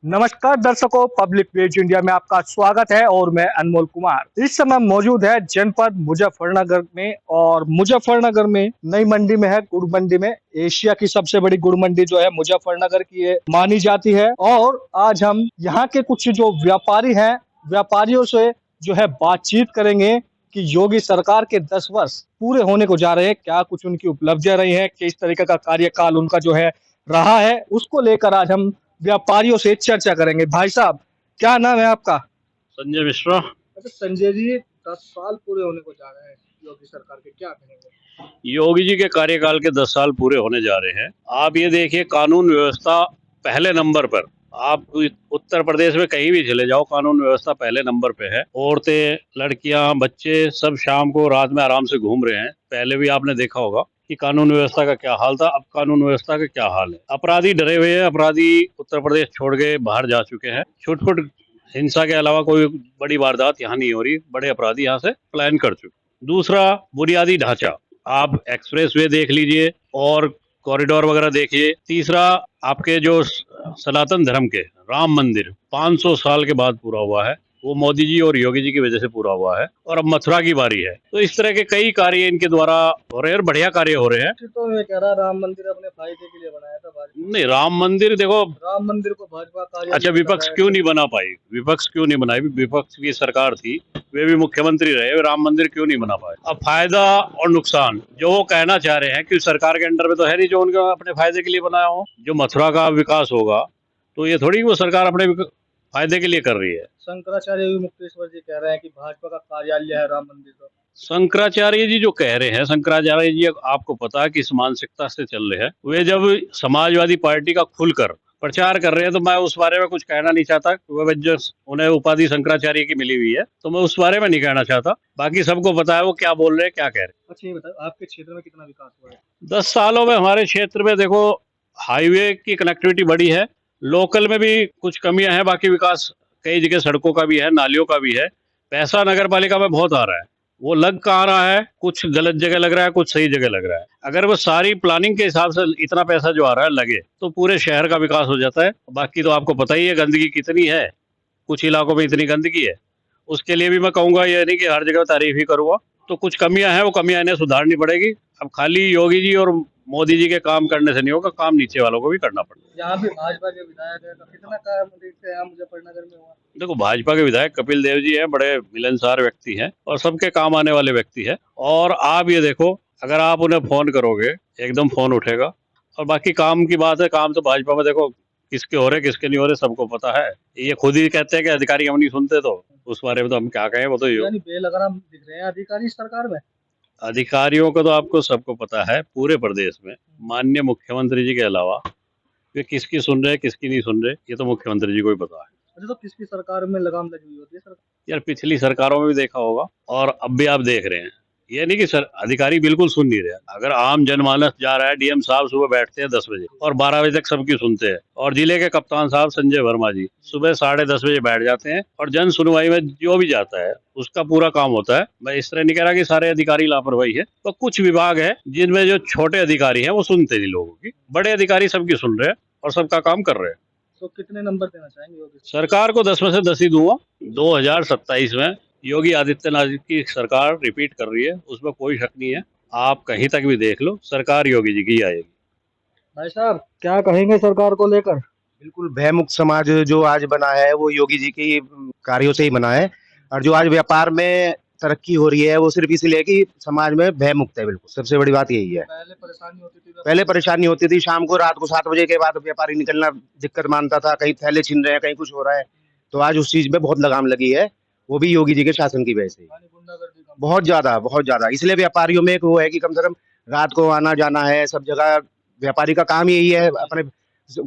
नमस्कार दर्शकों, public page India में आपका स्वागत है और मैं अनमोल कुमार इस समय मौजूद है जनपद मुजफ्फरनगर में। और मुजफ्फरनगर में नई मंडी में है, गुड़ मंडी में। एशिया की सबसे बड़ी गुड़ मंडी जो है मुजफ्फरनगर की ये मानी जाती है। और आज हम यहाँ के कुछ जो व्यापारी हैं, व्यापारियों से जो है बातचीत करेंगे कि योगी सरकार के 10 वर्ष पूरे होने को जा रहे हैं, क्या कुछ उनकी उपलब्धियां रही हैं, किस तरीके का कार्यकाल उनका जो है रहा है, उसको लेकर आज हम व्यापारियों से चर्चा करेंगे। भाई साहब, क्या नाम है आपका? संजय मिश्रा। अच्छा संजय जी, 10 साल पूरे होने को जा रहे हैं योगी सरकार के, क्या कहेंगे? योगी जी के कार्यकाल के 10 साल पूरे होने जा रहे हैं। आप ये देखिए, कानून व्यवस्था पहले नंबर पर। आप उत्तर प्रदेश में कहीं भी चले जाओ, कानून व्यवस्था पहले नंबर पे है। औरतें, लड़कियां, बच्चे सब शाम को रात में आराम से घूम रहे हैं। पहले भी आपने देखा होगा कि कानून व्यवस्था का क्या हाल था, अब कानून व्यवस्था का क्या हाल है। अपराधी डरे हुए हैं, अपराधी उत्तर प्रदेश छोड़ के बाहर जा चुके हैं। छुटपुट हिंसा के अलावा कोई बड़ी वारदात यहाँ नहीं हो रही, बड़े अपराधी यहाँ से पलायन कर चुके। दूसरा, बुनियादी ढांचा, आप एक्सप्रेस वे देख लीजिए और कॉरिडोर वगैरह देखिए। तीसरा, आपके जो सनातन धर्म के राम मंदिर 500 साल के बाद पूरा हुआ है, वो मोदी जी और योगी जी की वजह से पूरा हुआ है। और अब मथुरा की बारी है। तो इस तरह के कई कार्य इनके द्वारा हो रहे हैं और बढ़िया कार्य हो रहे हैं। तो मैं कह रहा, राम मंदिर अपने फायदे के लिए बनाया था भाजपा। नहीं, राम मंदिर देखो, राम मंदिर को भाजपा कार्य अच्छा विपक्ष क्यों नहीं बना पाई? विपक्ष क्यों नहीं बनाई? विपक्ष की सरकार थी, वे भी मुख्यमंत्री रहे, वे राम मंदिर क्यों नहीं बना पाए? अब फायदा और नुकसान जो वो कहना चाह रहे हैं कि सरकार के अंडर में तो है नहीं जो उनका अपने फायदे के लिए बनाया हो। जो मथुरा का विकास होगा तो ये थोड़ी वो सरकार अपने फायदे के लिए कर रही है। शंकराचार्य भी मुक्तेश्वर जी कह रहे हैं कि भाजपा का कार्यालय है राम मंदिर का। शंकराचार्य जी जो कह रहे हैं, शंकराचार्य जी आपको पता है किस मानसिकता से चल रहे हैं। वे जब समाजवादी पार्टी का खुलकर प्रचार कर रहे हैं तो मैं उस बारे में कुछ कहना नहीं चाहता। वह जो उन्हें उपाधि शंकराचार्य की मिली हुई है तो मैं उस बारे में नहीं कहना चाहता। बाकी सबको पता है वो क्या बोल रहे हैं, क्या कह रहे हैं। अच्छा ये बताओ, आपके क्षेत्र में कितना विकास हुआ है? 10 सालों में हमारे क्षेत्र में देखो, हाईवे की कनेक्टिविटी बढ़ी है। लोकल में भी कुछ कमियां हैं, बाकी विकास कई जगह सड़कों का भी है, नालियों का भी है। पैसा नगर पालिका में बहुत आ रहा है, वो लग कहाँ रहा है, कुछ गलत जगह लग रहा है, कुछ सही जगह लग रहा है। अगर वो सारी प्लानिंग के हिसाब से इतना पैसा जो आ रहा है लगे तो पूरे शहर का विकास हो जाता है। बाकी तो आपको पता ही है गंदगी कितनी है, कुछ इलाकों में इतनी गंदगी है। उसके लिए भी मैं कहूंगा ये नहीं कि हर जगह तारीफ ही करूंगा। तो कुछ कमियां हैं, वो कमियां इन्हें सुधारनी पड़ेगी। अब खाली योगी जी और मोदी जी के काम करने से नहीं होगा, काम नीचे वालों को भी करना पड़ेगा। यहाँ पे भाजपा के विधायक है, तो कितना काम देखते हैं मुजफ्फरनगर में हुआ? देखो, भाजपा के विधायक कपिल देव जी हैं, बड़े मिलनसार व्यक्ति हैं और सबके काम आने वाले व्यक्ति हैं। और आप ये देखो, अगर आप उन्हें फोन करोगे एकदम फोन उठेगा। और बाकी काम की बात है, काम तो भाजपा में देखो किसके हो रहे किसके नहीं हो रहे सबको पता है। ये खुद ही कहते हैं कि अधिकारी हम नहीं सुनते, तो उस बारे में तो हम क्या कहें। वो तो यानी बेलगाम दिख रहे हैं अधिकारी सरकार में। अधिकारियों का तो आपको सबको पता है, पूरे प्रदेश में माननीय मुख्यमंत्री जी के अलावा वे किसकी सुन रहे किसकी नहीं सुन रहे, ये तो मुख्यमंत्री जी को ही पता है। अच्छा, तो किसकी सरकार में लगाम लगी हुई होती है सर? यार पिछली सरकारों में भी देखा होगा और अब भी आप देख रहे हैं। ये नहीं कि सर अधिकारी बिल्कुल सुन नहीं रहे। अगर आम जनमानस जा रहा है, डीएम साहब सुबह बैठते हैं 10 बजे और 12 बजे तक सबकी सुनते हैं। और जिले के कप्तान साहब संजय वर्मा जी सुबह 10:30 बजे बैठ जाते हैं और जन सुनवाई में जो भी जाता है उसका पूरा काम होता है। मैं इस तरह नहीं कह रहा कि सारे अधिकारी लापरवाही है, तो कुछ विभाग है जिनमें जो छोटे अधिकारी है वो सुनते नहीं लोगों की, बड़े अधिकारी सबकी सुन रहे हैं और सबका काम कर रहे हैं। तो कितने नंबर देना चाहेंगे योगी सरकार को 10 में से 10 ही दूंगा। 2027 में योगी आदित्यनाथ की सरकार रिपीट कर रही है, उसमें कोई शक नहीं है। आप कहीं तक भी देख लो, सरकार योगी जी की आएगी। भाई साहब, क्या कहेंगे सरकार को लेकर? बिल्कुल भयमुक्त समाज जो आज बना है वो योगी जी के कार्यों से ही बना है। और जो आज व्यापार में तरक्की हो रही है वो सिर्फ इसलिए कि समाज में भयमुक्त है। बिल्कुल सबसे बड़ी बात यही है। पहले परेशानी होती थी, शाम को रात को 7 बजे के बाद व्यापारी निकलना दिक्कत मानता था, कहीं थैले छीन रहे हैं, कहीं कुछ हो रहा है। तो आज उस चीज में बहुत लगाम लगी है, वो भी योगी जी के शासन की वजह से। बहुत ज्यादा इसलिए व्यापारियों में एक वो है कि कम से कम रात को आना जाना है सब जगह। व्यापारी का काम यही है, अपने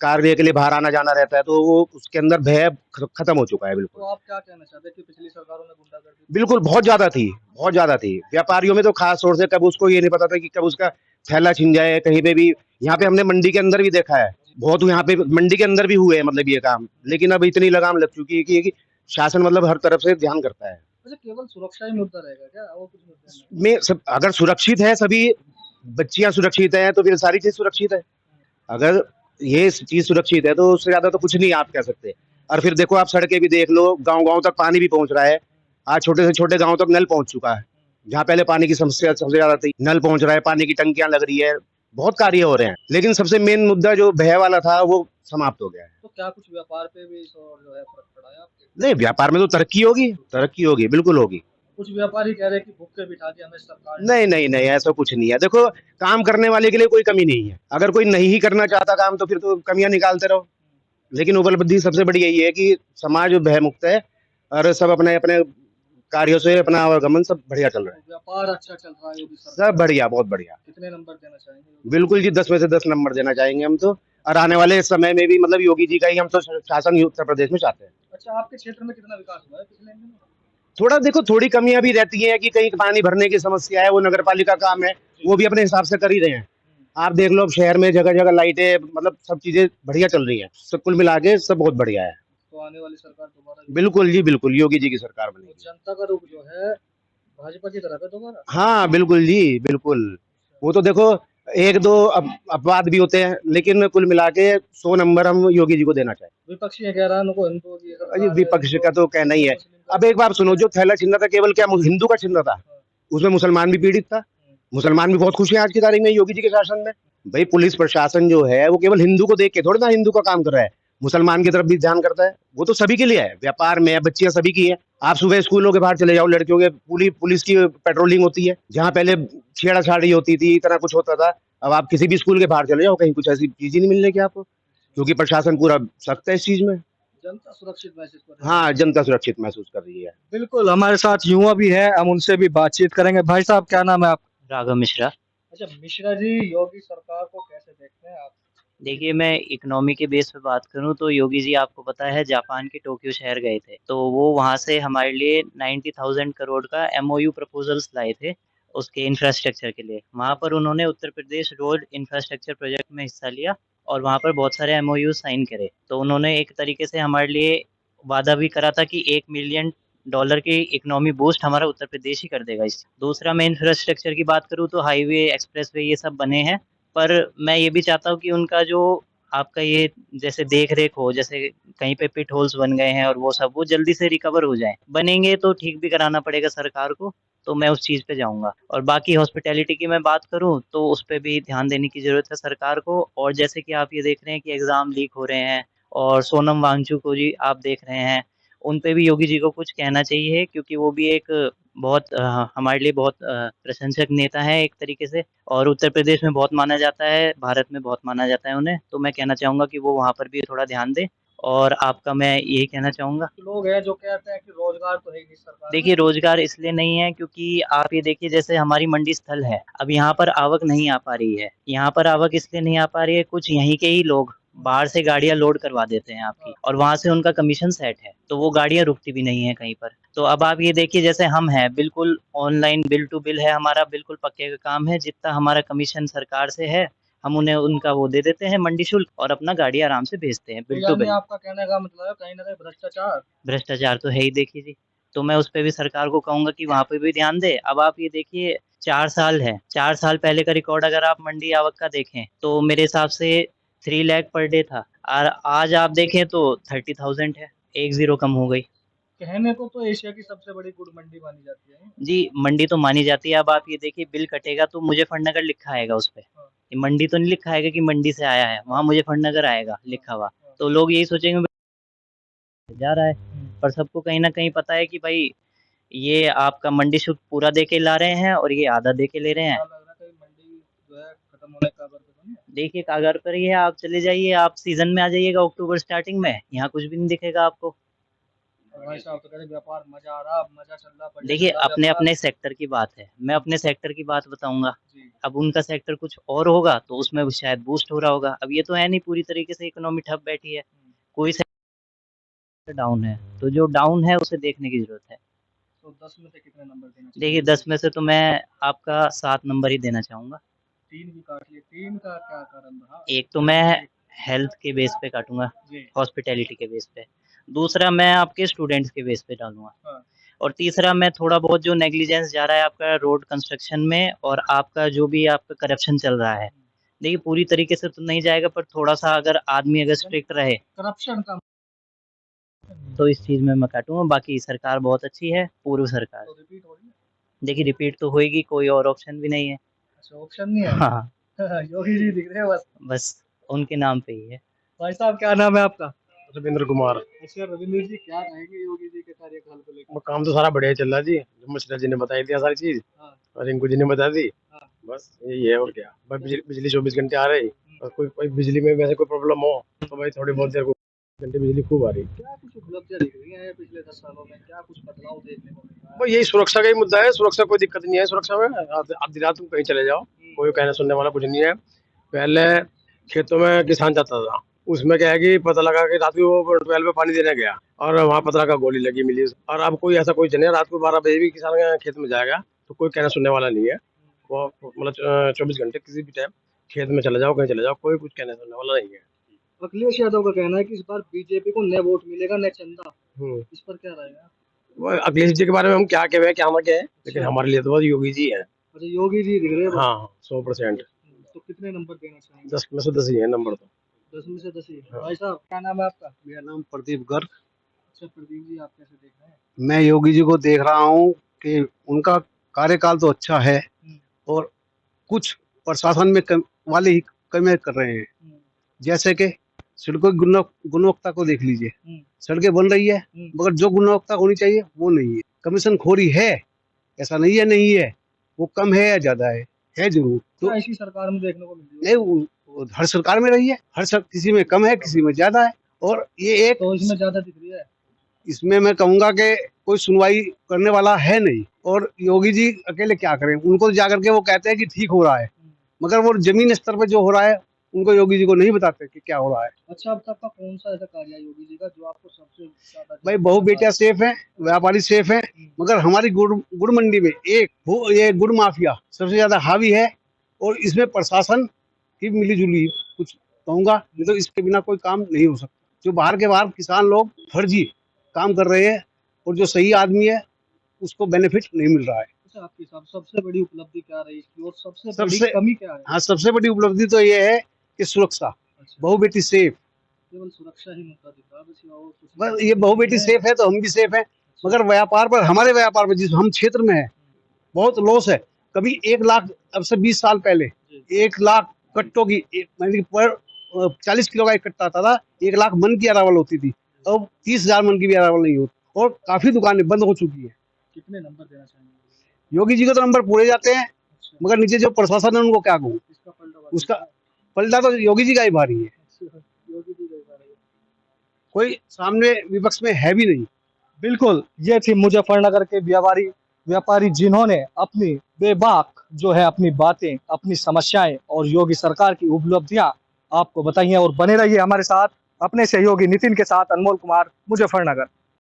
कार्य के लिए बाहर आना जाना रहता है, तो वो उसके अंदर भय खत्म हो चुका है। बिल्कुल। तो आप क्या कहना चाहते हैं कि पिछली सरकारों ने गुंडागर्दी? बिल्कुल बहुत ज्यादा थी व्यापारियों में तो खास तौर से। कब उसको ये नहीं पता था कि कब उसका थैला छिन जाए कहीं पे भी। यहाँ पे हमने मंडी के अंदर भी देखा है, बहुत यहाँ पे मंडी के अंदर भी हुए हैं मतलब ये काम। लेकिन अब इतनी लगाम लग चुकी है कि शासन मतलब हर तरफ से ध्यान करता है। अच्छा, केवल सुरक्षा ही मुद्दा रहेगा क्या, और कुछ मुद्दा नहीं? में सब अगर सुरक्षित है, सभी बच्चियां सुरक्षित हैं तो फिर सारी चीज सुरक्षित है। अगर ये चीज सुरक्षित है तो उससे ज्यादा तो कुछ नहीं आप कह सकते। और फिर देखो आप सड़कें भी देख लो, गांव-गांव तक पानी भी पहुंच रहा है। आज छोटे से छोटे गांव तक नल पहुंच चुका है। जहाँ पहले पानी की समस्या सबसे ज्यादा थी, नल पहुंच रहा है, पानी की टंकियां लग रही है, बहुत कार्य हो रहे हैं। लेकिन सबसे मेन मुद्दा जो भय वाला था वो समाप्त हो गया है। तो क्या कुछ व्यापार पे भी तो जो है फर्क पड़ा है आपके? नहीं, व्यापार में तो तरक्की होगी, बिल्कुल होगी। कुछ व्यापारी कह रहे हैं कि भूखे बिठा दिया हमें सरकार ने। नहीं, नहीं, नहीं, ऐसा कुछ नहीं है। देखो, काम करने वाले के लिए कोई कमी नहीं है। अगर कोई नहीं ही करना चाहता काम तो फिर तो कमियाँ निकालते रहो। लेकिन उपलब्धि सबसे बड़ी यही है कि समाज भय मुक्त है और सब अपने-अपने कार्यों से अपना आवागमन सब बढ़िया चल रहा है। व्यापार अच्छा चल रहा है योगी सरकार। सब बढ़िया, बहुत बढ़िया। कितने नंबर देना चाहेंगे? बिल्कुल जी, 10 में से 10 नंबर देना चाहेंगे हम तो। और आने वाले समय में भी मतलब योगी जी का ही हम तो शासन उत्तर प्रदेश में चाहते हैं। अच्छा, आपके क्षेत्र में कितना विकास हुआ है पिछले दिनों? थोड़ा देखो थोड़ी कमियां भी रहती हैं कि कहीं पानी भरने की समस्या है, वो नगर पालिका का काम है, वो भी अपने हिसाब से कर ही रहे हैं। आप देख लो अब शहर में जगह जगह लाइटें, मतलब सब चीजें बढ़िया चल रही हैं। सब कुल मिला के सब बहुत बढ़िया है। तो आने वाली सरकार दोबारा बिल्कुल जी, बिल्कुल योगी जी की सरकार तो बनेगी। जनता का रुख जो है भाजपा की तरफ है दोबारा। हाँ बिल्कुल जी, बिल्कुल। वो तो देखो एक दो अपवाद भी होते हैं, लेकिन कुल मिला के 100 नंबर हम योगी जी को देना चाहें। विपक्षी कह रहा है उनको हिंदुओं की अजी सरकार है, विपक्ष का हिंदुओं तो कहना ही है। मुस्लिम का। अब एक बात सुनो, जो थैला छिंदा था केवल क्या हिंदू का छिंदा था? उसमें मुसलमान भी पीड़ित था। मुसलमान भी बहुत खुश हैं आज की तारीख में योगी जी के शासन में। भाई पुलिस प्रशासन जो है वो केवल हिंदू को देख के थोड़ी ना हिंदू का काम कर रहा है, मुसलमान की तरफ भी ध्यान करता है। वो तो सभी के लिए है, व्यापार में बच्चियां सभी की है। आप सुबह स्कूलों के बाहर चले जाओ, लड़कियों के पुलिस की पेट्रोलिंग होती है। जहाँ पहले छेड़ा-छाड़ी होती थी, इतना कुछ होता था, अब आप किसी भी स्कूल के बाहर चले जाओ, कहीं कुछ ऐसी चीज ही नहीं मिलने की आपको, क्योंकि प्रशासन पूरा सख्त है इस चीज में। जनता सुरक्षित महसूस कर रही है। हाँ, जनता सुरक्षित महसूस कर रही है। बिल्कुल, हमारे साथ युवा भी है, हम उनसे भी बातचीत करेंगे। भाई साहब क्या नाम है आपका? राघव मिश्रा। अच्छा मिश्रा जी, योगी सरकार को कैसे देखते हैं आप? देखिए, मैं इकोनॉमी के बेस पे बात करूँ तो योगी जी आपको पता है जापान के टोक्यो शहर गए थे। तो वो वहाँ से हमारे लिए 90,000 करोड़ का एमओयू प्रपोज़ल्स लाए थे, उसके इंफ्रास्ट्रक्चर के लिए। वहाँ पर उन्होंने Uttar Pradesh road infrastructure project में हिस्सा लिया और वहाँ पर बहुत सारे एमओयू साइन करे। तो उन्होंने एक तरीके से हमारे लिए वादा भी करा था कि $1 मिलियन की इकोनॉमी बूस्ट हमारा उत्तर प्रदेश ही कर देगा इससे। दूसरा मैं इंफ्रास्ट्रक्चर की बात करूँ तो हाईवे, एक्सप्रेसवे ये सब बने हैं। पर मैं ये भी चाहता हूँ कि उनका जो आपका ये जैसे देख-रेख हो, जैसे कहीं पे पिट होल्स बन गए हैं और वो सब, वो जल्दी से रिकवर हो जाएँ। बनेंगे तो ठीक भी कराना पड़ेगा सरकार को, तो मैं उस चीज़ पे जाऊँगा। और बाकी हॉस्पिटैलिटी की मैं बात करूँ, तो उस पे भी ध्यान देने की ज़रूरत है सरकार को। और जैसे कि आप ये देख रहे हैं कि एग्ज़ाम लीक हो रहे हैं और सोनम वांगचुक को जी आप देख रहे हैं, उन पे भी योगी जी को कुछ कहना चाहिए क्योंकि वो भी एक बहुत हमारे लिए बहुत प्रशंसक नेता हैं एक तरीके से और उत्तर प्रदेश में बहुत माना जाता है, भारत में बहुत माना जाता है उन्हें। तो मैं कहना चाहूँगा कि वो वहाँ पर भी थोड़ा ध्यान दें और आपका मैं यही कहना चाहूँगा। लोग हैं जो कहते हैं कि रोजगार तो है ही नहीं सरकार में। देखिए, रोज़गार इसलिए नहीं है क्योंकि आप ये देखिए जैसे हमारी मंडी स्थल है, अब यहाँ पर आवक नहीं आ पा रही है। यहाँ पर आवक इसलिए नहीं आ पा रही है, कुछ यहीं के ही लोग बाहर से गाड़ियाँ लोड करवा देते हैं आपकी और वहाँ से उनका कमीशन सेट है, तो वो गाड़ियाँ रुकती भी नहीं हैं कहीं पर। तो अब आप ये देखिए जैसे हम हैं, बिल्कुल ऑनलाइन बिल टू बिल है हमारा, बिल्कुल पक्के का काम है, जितना हमारा कमीशन सरकार से है, हम उन्हें उनका वो दे देते हैं मंडी शुल्क और अपना गाड़ी आराम से भेजते हैं तो बिल टू यानी बिल। आपका कहने का मतलब है कहीं ना कहीं भ्रष्टाचार। भ्रष्टाचार तो है ही देखिए जी। तो मैं उस पे भी सरकार को कहूँगा कि वहाँ पे भी ध्यान दे। अब आप ये देखिए 4 साल है, 4 साल पहले का रिकॉर्ड अगर आप मंडी आवक का देखें, तो मेरे हिसाब से 3 लाख पर डे था और आज आप देखें तो 30,000 है, 1 ज़ीरो कम हो गई। कहने को तो एशिया की सबसे बड़ी गुड़ मंडी मानी जाती है। जी, मंडी तो मानी जाती है, अब आप ये देखिए बिल कटेगा तो मुज़फ़्फ़रनगर लिखा आएगा उस पे। ये मंडी तो नहीं लिखा आएगा कि मंडी से आया है, वहाँ मुज़फ़्फ़रनगर आएगा लिखा हुआ। तो लोग यही सोचेंगे जा रहा है, पर सबको कहीं न कहीं पता है कि भाई ये आपका मंडी शुल्क पूरा दे के ला रहे हैं और ये आधा दे के ले रहे हैं। लग रहा है कहीं मंडी जो है खत्म होने का कगार पे तो नहीं है। देखिए कागार पर ही है, आप चले जाइए, आप सीज़न में आ जाइएगा अक्टूबर स्टार्टिंग में, यहाँ कुछ भी नहीं दिखेगा आपको। और भाई साहब तो कह रहे व्यापार मजा आ रहा, मजा चल रहा, बढ़िया देखिए चल रहा व्यापार। अपने-अपने सेक्टर की बात है, मैं अपने सेक्टर की बात बताऊँगा। जी। अब उनका सेक्टर कुछ और होगा तो उसमें शायद बूस्ट हो रहा होगा। अब ये तो है नहीं पूरी तरीके से इकोनॉमी ठप बैठी है, कोई सेक्टर डाउन है, तो जो डाउन है उसे देखने की ज़रूरत है। तो 10 में से कितने नंबर देना चाहिए? देखिए 10 में से तो मैं आपका 7 नंबर ही देना चाहूँगा। 3 भी काट लिए, 3 का क्या कारण रहा? एक तो मैं हेल्थ के बेस पे काटूँगा, जी। हॉस्पिटैलिटी के बेस पे। दूसरा मैं आपके स्टूडेंट्स के बेस पे डालूँगा। हाँ। और तीसरा मैं थोड़ा बहुत जो नेग्लिजेंस जा रहा है आपका रोड कंस्ट्रक्शन में और आपका जो भी आपका करप्शन चल रहा है, देखिए पूरी तरीके से तो नहीं जाएगा, पर थोड़ा सा अगर आदमी अगर स्ट्रिक्ट रहे करप्शन का तो इस चीज में मैं काटूंगा। बाकी सरकार बहुत अच्छी है, पूर्व सरकार। तो रिपीट हो रही है। देखिए रिपीट तो होएगी, कोई और ऑप्शन भी नहीं है। अच्छा, ऑप्शन नहीं है। हाँ, योगी जी दिख रहे हैं बस। बस उनके नाम पे ही है। भाई साहब, क्या नाम है आपका? रविंद्र कुमार। अच्छा रविंद्र जी, क्या कहेंगे योगी जी के कार्यकाल को लेकर? वो काम तो सारा बढ़िया चल रहा है जी, जो मिश्रा जी ने बताई दिया सारी चीज हाँ, और रिंकू जी ने बता दी। हाँ। बस यही है और क्या। भाई बिजली 24 घंटे आ रही और कोई बिजली में वैसे कोई प्रॉब्लम हो तो भाई थोड़ी बहुत देर को घंटे बिजली खूब आ रही। क्या कुछ उपलब्धियां दिख रही हैं पिछले 10 सालों में? क्या कुछ बदलाव देखने को मिल रहा है? भाई यही सुरक्षा का ही मुद्दा है। सुरक्षा कोई दिक्कत नहीं है सुरक्षा में। आधी रात तुम कहीं चले जाओ, कोई कहने सुनने वाला कुछ नहीं है। पहले खेतों में किसान जाता था, उसमें क्या है कि पता लगा कि रात को वो ट्वेल्व में पानी देने गया और वहाँ पता लगा गोली लगी मिली। और अब कोई ऐसा कोई नहीं है, रात को 12 बजे भी किसान खेत में जाएगा तो कोई कहना सुनने वाला नहीं है। वो मतलब 24 घंटे किसी भी टाइम खेत में चले जाओ, कहीं चले जाओ, कोई कुछ कहने सुनने वाला नहीं है। अखिलेश यादव का कहना है कि इस बार बीजेपी को न वोट मिलेगा न चंदा। हम्म। इस पर क्या रहेगा? वो अखिलेश जी के बारे में हम क्या कहें, क्या हम क्या है, लेकिन हमारे लिए तो बस योगी जी है। अच्छा, योगी जी दिख रहे हैं बस। हाँ 100%। तो कितने नंबर देना चाहेंगे? 10 में से 10 ही है नंबर तो। 10 में से 10 ही। हाँ। भाई साहब, क्या नाम है आपका? मेरा नाम प्रदीप गर्ग। अच्छा प्रदीप जी, आप कैसे देख रहे हैं? मैं योगी जी को देख रहा हूँ कि उनका कार्यकाल तो अच्छा है और कुछ प्रशासन में वाले ही कमियां कर रहे हैं। जैसे कि सड़कों की गुणवत्ता को देख लीजिए। सड़कें बन रही है मगर जो गुणवत्ता होनी चाहिए वो नहीं है। कमीशन खोरी है, ऐसा नहीं है नहीं है, वो कम है या ज्यादा है जरूर। तो क्या ऐसी सरकार में देखने को मिल रही है? नहीं, वो हर सरकार में रही है, किसी में कम है किसी में ज्यादा है। और ये एक तो इसमें ज्यादा दिख रही है। इसमें मैं कहूंगा कि कोई सुनवाई करने वाला है नहीं। और योगी जी अकेले क्या करें, उनको जाकर के वो कहते हैं कि ठीक हो रहा है, मगर वो जमीन स्तर पर जो हो रहा है उनको योगी जी को नहीं बताते कि क्या हो रहा है। अच्छा, अब तक का कौन सा ऐसा कार्य है योगी जी का जो आपको सबसे ज्यादा? भाई बहु बेटियां सेफ है, व्यापारी सेफ है, मगर हमारी गुड़ मंडी में ये गुड़ माफिया सबसे ज्यादा हावी है। और इसमें प्रशासन की मिलीजुली कुछ कहूंगा, नहीं तो इसके बिना कोई काम नहीं हो सकता। जो बाहर किसान लोग फर्जी काम कर रहे हैं और जो सही आदमी है उसको बेनिफिट नहीं मिल रहा है। अच्छा, आपके हिसाब से सबसे बड़ी उपलब्धि क्या रही इसकी और सबसे बड़ी कमी क्या है? हाँ, सबसे बड़ी उपलब्धि तो ये है कि सुरक्षा, अच्छा, बहु बेटी सेफ। केवल सुरक्षा ही मुद्दा दिख रहा है बस, और कुछ बस नहीं। ये बहु बेटी सेफ है तो हम भी सेफ हैं। मगर हमारे व्यापार पर जिस हम क्षेत्र में है बहुत लॉस है। कभी 1 लाख, अब से 20 साल पहले 1 लाख कट्टों की पर 40 किलो का एक कट्टा आता था, 1 लाख मन की अरावल होती थी। अब 30,000 मन की भी अरावल नहीं होती और काफी दुकानें बंद हो चुकी है। कितने नंबर देना चाहेंगे? योगी जी के तो नंबर पूरे जाते हैं, अच्छा, मगर नीचे जो प्रशासन है उनको क्या कहूँ। इसका पलटा उसका पलटा तो योगी जी का ही भारी है, योगी जी का रही है। कोई सामने विपक्ष में है भी नहीं। बिल्कुल, ये थी मुजफ्फरनगर के व्यापारी जिन्होंने अपनी बेबाक जो है अपनी बातें, अपनी समस्याएं और योगी सरकार की उपलब्धियां आपको बताई हैं। और बने रहिए हमारे साथ, अपने सहयोगी नितिन के साथ। अनमोल कुमार, मुजफ्फरनगर।